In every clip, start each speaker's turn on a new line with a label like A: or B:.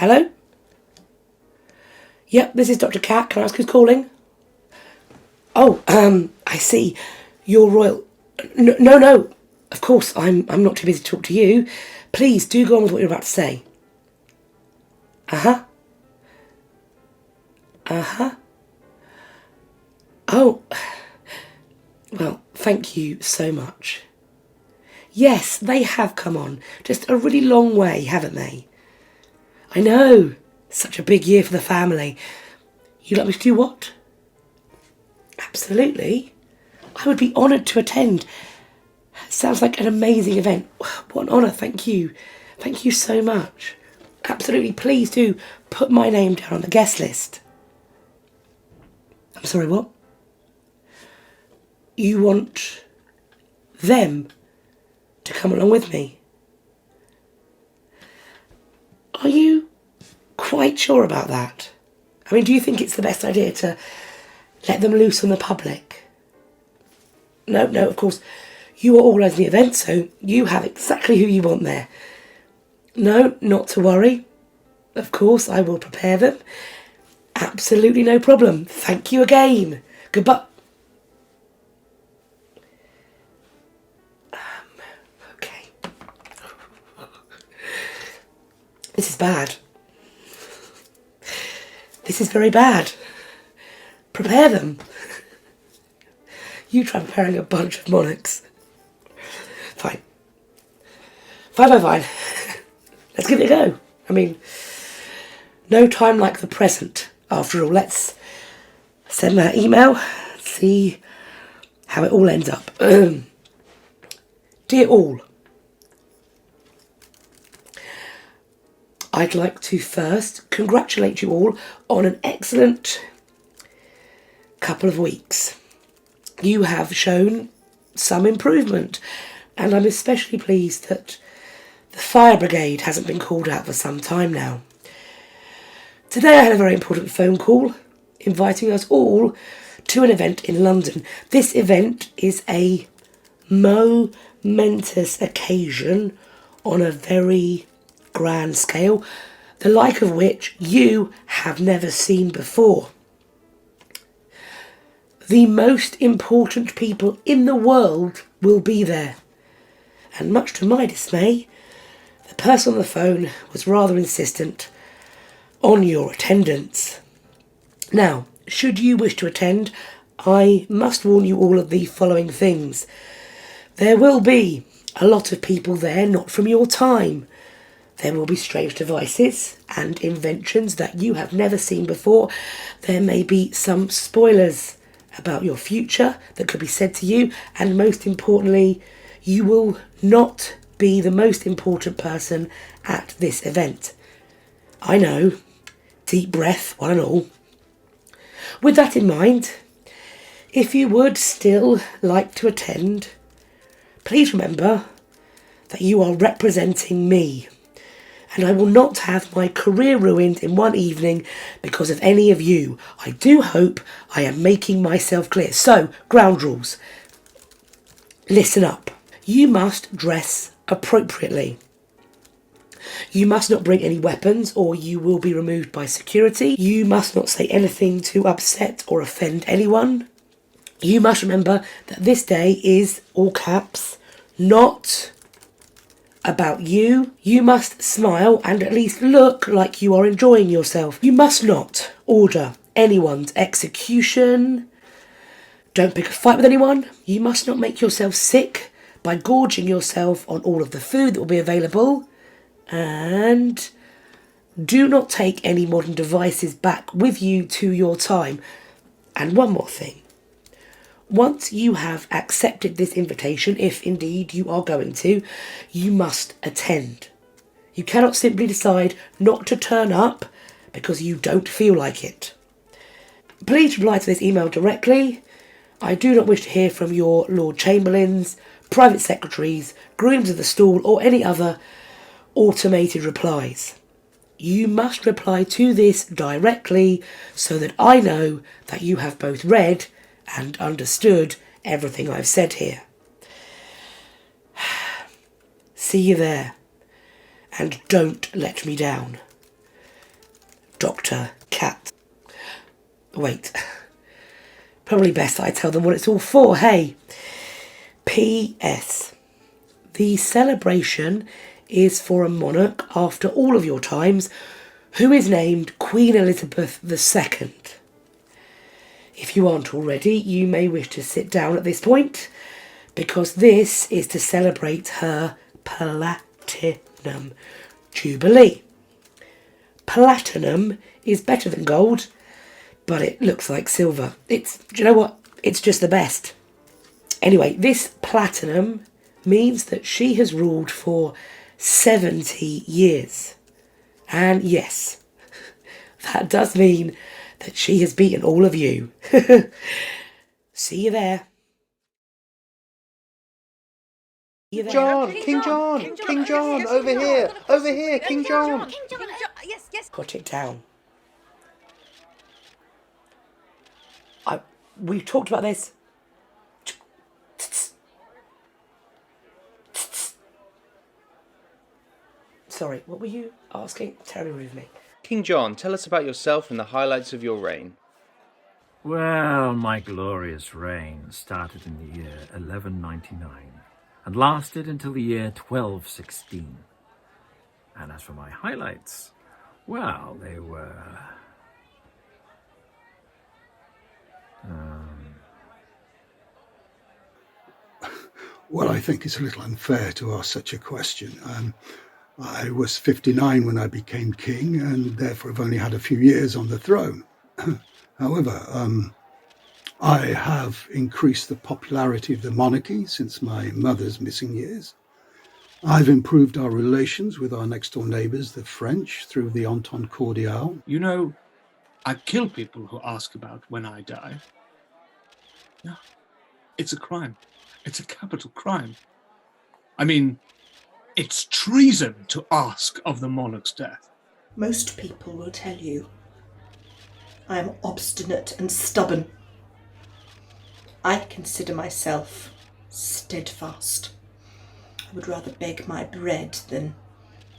A: Hello? Yep, this is Dr. Cat. Can I ask who's calling? Oh, I see. You're Royal... No. Of course, I'm not too busy to talk to you. Please, do go on with what you're about to say. Uh-huh. Oh, well, thank you so much. Yes, they have come on. Just a really long way, haven't they? I know. Such a big year for the family. You'd like me to do what? Absolutely. I would be honoured to attend. Sounds like an amazing event. What an honour, thank you. Thank you so much. Absolutely, please do put my name down on the guest list. I'm sorry, what? You want them to come along with me? Are you quite sure about that? I mean, do you think it's the best idea to let them loose on the public? No, of course, you are organising the event, so you have exactly who you want there. No, not to worry. Of course, I will prepare them. Absolutely no problem. Thank you again. Goodbye. Okay. This is bad. This is very bad. Prepare them. You try preparing a bunch of monarchs. Fine. Fine. Let's give it a go. I mean, no time like the present. After all, let's send that email, see how it all ends up. Dear all, I'd like to first congratulate you all on an excellent couple of weeks. You have shown some improvement, and I'm especially pleased that the fire brigade hasn't been called out for some time now. Today I had a very important phone call inviting us all to an event in London. This event is a momentous occasion on a very grand scale, the like of which you have never seen before. The most important people in the world will be there, and much to my dismay, the person on the phone was rather insistent on your attendance. Now, should you wish to attend, I must warn you all of the following things. There will be a lot of people there not from your time. There will be strange devices and inventions that you have never seen before. There may be some spoilers about your future that could be said to you, and most importantly, you will not be the most important person at this event. I know. Deep breath, one and all. With that in mind, if you would still like to attend, please remember that you are representing me, and I will not have my career ruined in one evening because of any of you. I do hope I am making myself clear. So, ground rules. Listen up. You must dress appropriately. You must not bring any weapons or you will be removed by security. You must not say anything to upset or offend anyone. You must remember that this day is, all caps, not about you. You must smile and at least look like you are enjoying yourself. You must not order anyone's execution. Don't pick a fight with anyone. You must not make yourself sick by gorging yourself on all of the food that will be available. And do not take any modern devices back with you to your time. And one more thing. Once you have accepted this invitation, if indeed you are going to, you must attend. You cannot simply decide not to turn up because you don't feel like it. Please reply to this email directly. I do not wish to hear from your Lord Chamberlains, private secretaries, grooms of the stall, or any other automated replies. You must reply to this directly so that I know that you have both read and understood everything I've said here. See you there, and don't let me down. Dr. Cat. Wait. Probably best I tell them what it's all for, hey? P.S. The celebration is for a monarch after all of your times who is named Queen Elizabeth II. If you aren't already, you may wish to sit down at this point, because this is to celebrate her Platinum Jubilee. Platinum is better than gold, but it looks like silver. Do you know what? It's just the best. Anyway, this platinum means that she has ruled for 70 years. And yes, that does mean that she has beaten all of you. See you there.
B: John, King John, over here, King John.
C: Yes.
A: Put it down. We've talked about this. Sorry, what were you asking? Terribly rude of me.
B: King John, tell us about yourself and the highlights of your reign.
D: Well, my glorious reign started in the year 1199 and lasted until the year 1216. And as for my highlights, well, they were...
E: Well, I think it's a little unfair to ask such a question. I was 59 when I became king, and therefore have only had a few years on the throne. However, I have increased the popularity of the monarchy since my mother's missing years. I've improved our relations with our next-door neighbours, the French, through the Entente Cordiale.
F: You know, I kill people who ask about when I die. Yeah, it's a crime. It's a capital crime. I mean, it's treason to ask of the monarch's death.
G: Most people will tell you I am obstinate and stubborn. I consider myself steadfast. I would rather beg my bread than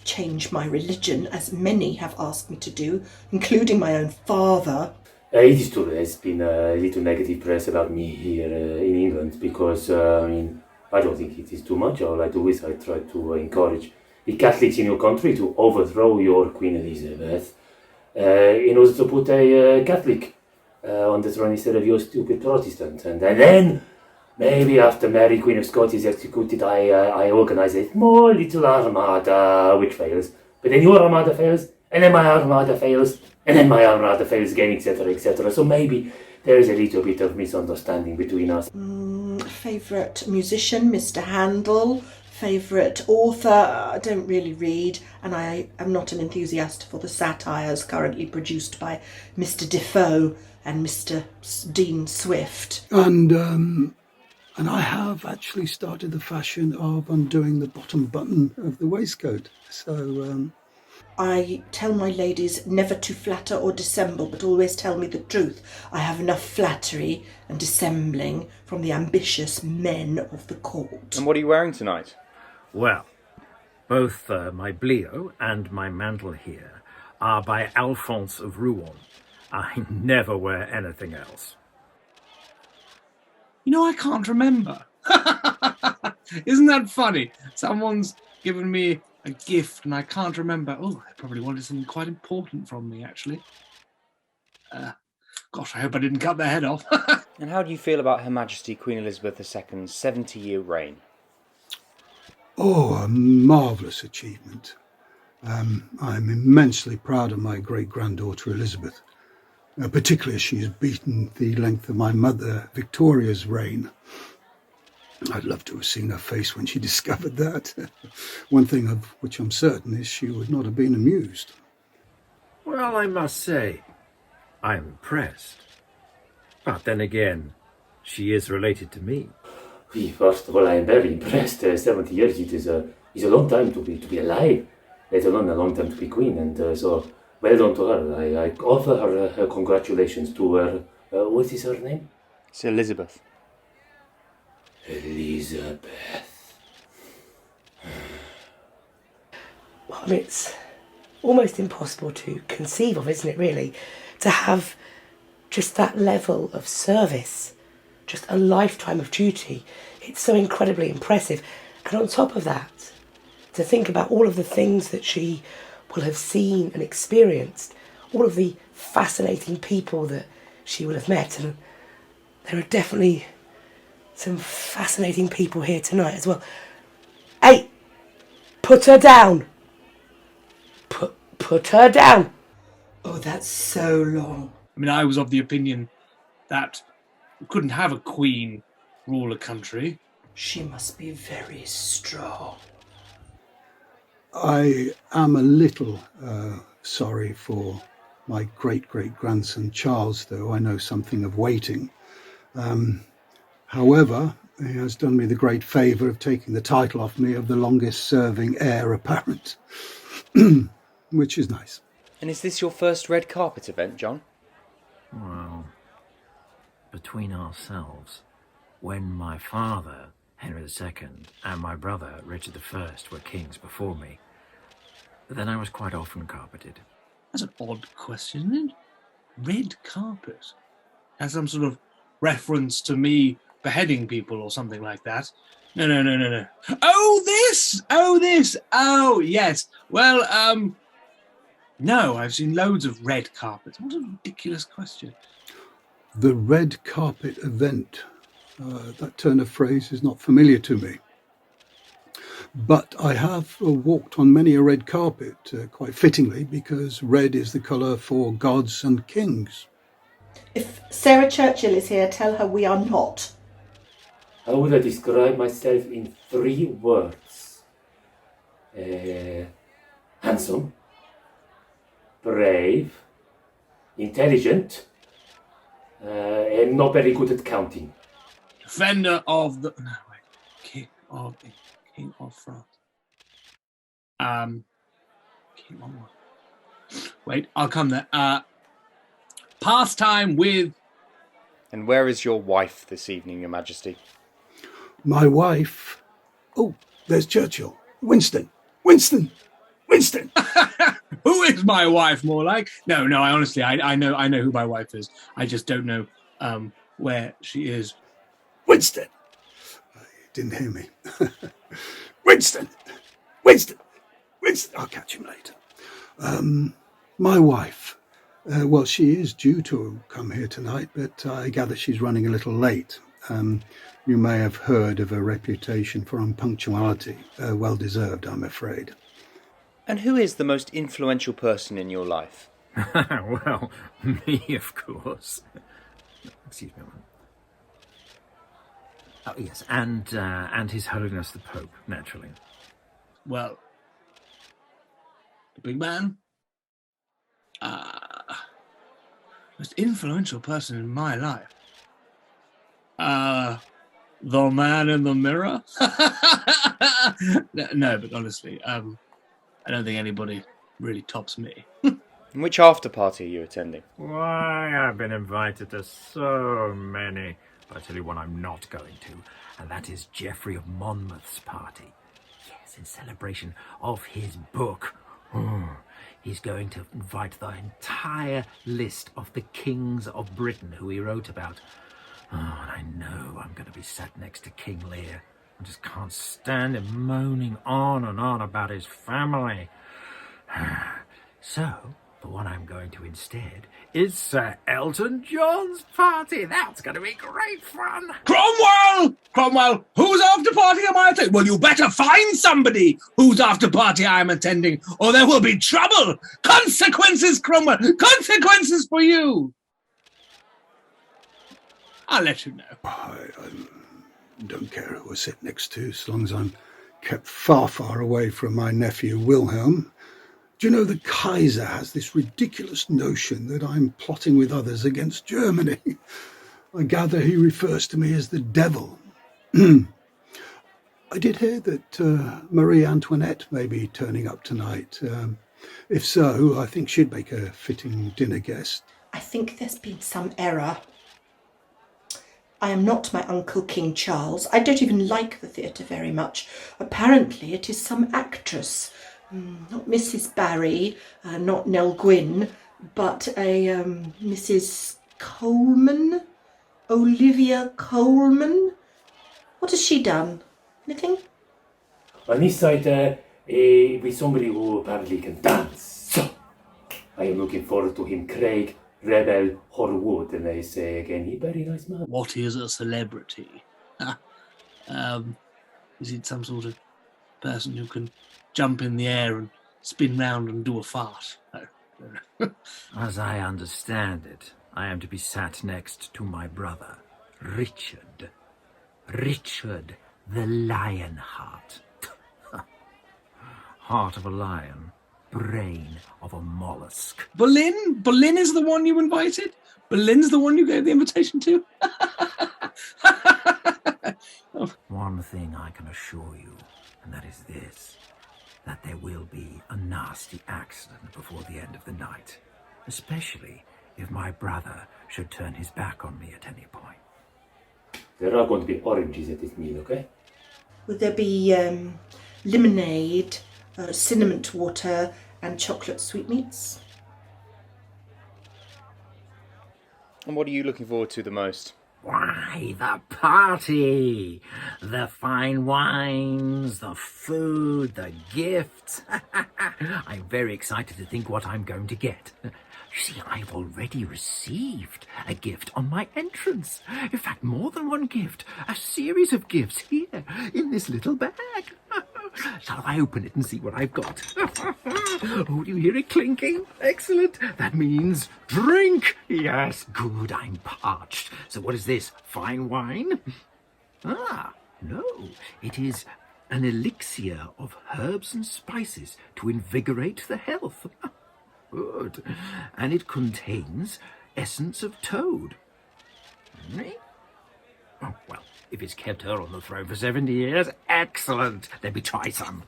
G: change my religion, as many have asked me to do, including my own father.
H: It is true, there's been a little negative press about me here in England because, I don't think it is too much. All I do is I try to encourage the Catholics in your country to overthrow your Queen Elizabeth in order to put a Catholic on the throne instead of your stupid Protestant. And then, maybe after Mary, Queen of Scots, is executed, I organise a small little armada which fails. But then your armada fails, and then my armada fails, and then my armada fails again, etc., etc. So maybe there is a little bit of misunderstanding between us.
G: Favourite musician, Mr. Handel. Favourite author, I don't really read, and I am not an enthusiast for the satires currently produced by Mr. Defoe and Mr. Dean Swift.
E: And I have actually started the fashion of undoing the bottom button of the waistcoat. So,
G: I tell my ladies never to flatter or dissemble, but always tell me the truth. I have enough flattery and dissembling from the ambitious men of the court.
B: And what are you wearing tonight?
D: Well, both my blio and my mantle here are by Alphonse of Rouen. I never wear anything else.
F: You know, I can't remember. Isn't that funny? Someone's given me a gift and I can't remember. Oh, I probably wanted something quite important from me, actually. Gosh, I hope I didn't cut their head off.
B: And how do you feel about Her Majesty Queen Elizabeth II's 70-year reign?
E: Oh, a marvellous achievement. I'm immensely proud of my great-granddaughter Elizabeth, particularly as she has beaten the length of my mother Victoria's reign. I'd love to have seen her face when she discovered that. One thing of which I'm certain is she would not have been amused.
D: Well, I must say, I'm impressed. But then again, she is related to me.
H: First of all, I am very impressed. 70 years is a long time to be alive, let alone a long time to be queen. And so, well done to her. I offer her congratulations to her. What is her name?
B: It's Elizabeth.
H: Elizabeth.
A: Well, it's almost impossible to conceive of, isn't it, really? To have just that level of service, just a lifetime of duty. It's so incredibly impressive. And on top of that, to think about all of the things that she will have seen and experienced, all of the fascinating people that she will have met. And there are definitely some fascinating people here tonight as well. Hey, put her down. Put her down.
G: Oh, that's so long.
F: I mean, I was of the opinion that you couldn't have a queen rule a country.
G: She must be very strong.
E: I am a little sorry for my great-great-grandson Charles, though I know something of waiting. However, he has done me the great favour of taking the title off me of the longest-serving heir apparent, which is nice.
B: And is this your first red carpet event, John?
D: Well, between ourselves, when my father, Henry II, and my brother, Richard I, were kings before me, then I was quite often carpeted.
F: That's an odd question, isn't it? Red carpet. Has some sort of reference to me beheading people or something like that. No. Oh, this! Oh, yes. Well, no, I've seen loads of red carpets. What a ridiculous question.
E: The red carpet event. That turn of phrase is not familiar to me. But I have walked on many a red carpet, quite fittingly, because red is the colour for gods and kings.
G: If Sarah Churchill is here, tell her we are not.
H: How would I describe myself in 3 words? Handsome, brave, intelligent, and not very good at counting.
F: Defender of the... No, wait. King of France. King of what? Wait, I'll come there. Pastime with...
B: And where is your wife this evening, Your Majesty?
E: My wife... Oh, there's Churchill. Winston!
F: Who is my wife, more like? No, I honestly, I know who my wife is. I just don't know where she is.
E: Winston! You didn't hear me. Winston! I'll catch him later. My wife. Well, she is due to come here tonight, but I gather she's running a little late. You may have heard of her reputation for unpunctuality. Well deserved, I'm afraid.
B: And who is the most influential person in your life?
D: Well, me, of course. Excuse me. Oh, yes, and His Holiness the Pope, naturally.
F: Well, the big man? Most influential person in my life? The man in the mirror? No, but honestly, I don't think anybody really tops me.
B: And which after party are you attending?
D: Why, I've been invited to so many. But I tell you what I'm not going to, and that is Geoffrey of Monmouth's party. Yes, in celebration of his book. He's going to invite the entire list of the kings of Britain who he wrote about. Oh, and I know I'm going to be sat next to King Lear. I just can't stand him moaning on and on about his family. So, the one I'm going to instead is Sir Elton John's party. That's going to be great fun.
F: Cromwell, whose after party am I attending? Well, you better find somebody whose after party I'm attending, or there will be trouble. Consequences, Cromwell. Consequences for you. I'll let you know.
E: I don't care who I sit next to, as long as I'm kept far, far away from my nephew Wilhelm. Do you know the Kaiser has this ridiculous notion that I'm plotting with others against Germany? I gather he refers to me as the devil. I did hear that Marie Antoinette may be turning up tonight. If so, I think she'd make a fitting dinner guest.
G: I think there's been some error. I am not my Uncle King Charles. I don't even like the theatre very much. Apparently it is some actress Not Mrs. Barry, not Nell Gwynn, but a Mrs. Coleman, Olivia Coleman. What has she done? Anything?
H: On this side, with somebody who apparently can dance. I am looking forward to him, Craig Rebel Horwood, and I say again, he very nice man.
F: What is a celebrity? Is it some sort of person who can jump in the air and spin round and do a fart? No.
D: As I understand it, I am to be sat next to my brother, Richard. Richard the Lionheart. Heart of a lion, brain of a mollusk.
F: Boleyn? Boleyn is the one you invited? Boleyn's the one you gave the invitation to?
D: One thing I can assure you, and that is this, that there will be a nasty accident before the end of the night, especially if my brother should turn his back on me at any point.
H: There are going to be oranges at this meal, okay?
G: Would there be lemonade, cinnamon water, and chocolate sweetmeats?
B: And what are you looking forward to the most?
D: Why, the party! The fine wines, the food, the gifts. I'm very excited to think what I'm going to get. You see, I've already received a gift on my entrance. In fact, more than one gift. A series of gifts here in this little bag. Shall I open it and see what I've got? Oh, do you hear it clinking? Excellent. That means drink. Yes, good. I'm parched. So what is this? Fine wine? Ah, no. It is an elixir of herbs and spices to invigorate the health. Good. And it contains essence of toad. Me? Oh, well, if it's kept her on the throne for 70 years, excellent. Let me try some.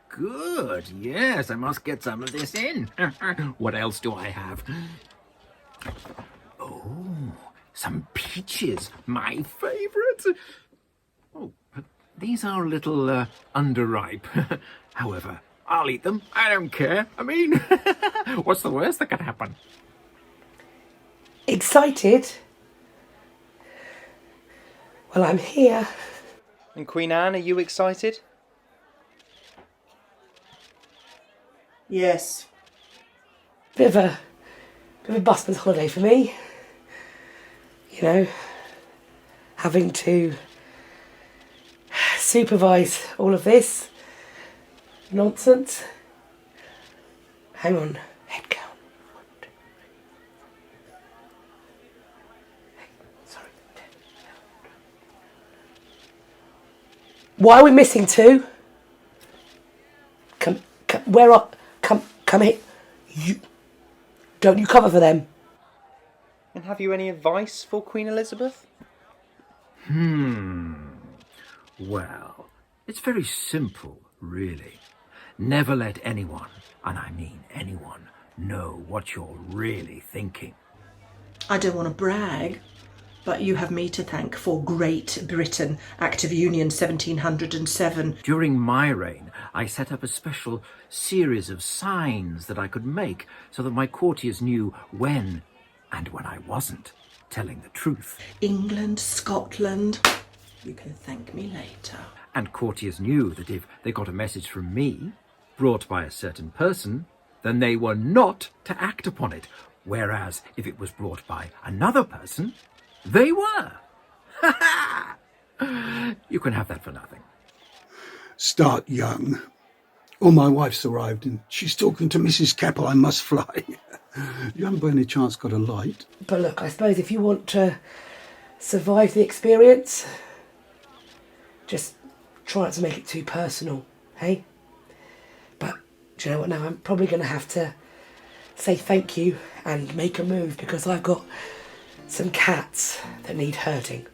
D: Good. Yes, I must get some of this in. What else do I have? Oh, some peaches, my favourite. Oh, but these are a little underripe. However, I'll eat them. I don't care. I mean, what's the worst that could happen?
A: Excited? Well, I'm here.
B: And Queen Anne, are you excited?
G: Yes.
A: Bit of a busman's holiday for me. You know, having to supervise all of this nonsense. Hang on, head count. 1, 2, 3. Hey, sorry. Why are we missing 2? Come, where are? Come here. Don't you cover for them?
B: And have you any advice for Queen Elizabeth?
D: Well, it's very simple, really. Never let anyone, and I mean anyone, know what you're really thinking.
G: I don't want to brag, but you have me to thank for Great Britain, Act of Union 1707.
D: During my reign, I set up a special series of signs that I could make so that my courtiers knew when and when I wasn't telling the truth.
G: England, Scotland. You can thank me later.
D: And courtiers knew that if they got a message from me, brought by a certain person, then they were not to act upon it. Whereas if it was brought by another person, they were. Ha ha! You can have that for nothing.
E: Start young. Oh, my wife's arrived and she's talking to Mrs. Keppel. I must fly. You haven't by any chance got a light?
A: But look, I suppose if you want to survive the experience, just try not to make it too personal, hey? But do you know what, now I'm probably going to have to say thank you and make a move because I've got some cats that need herding.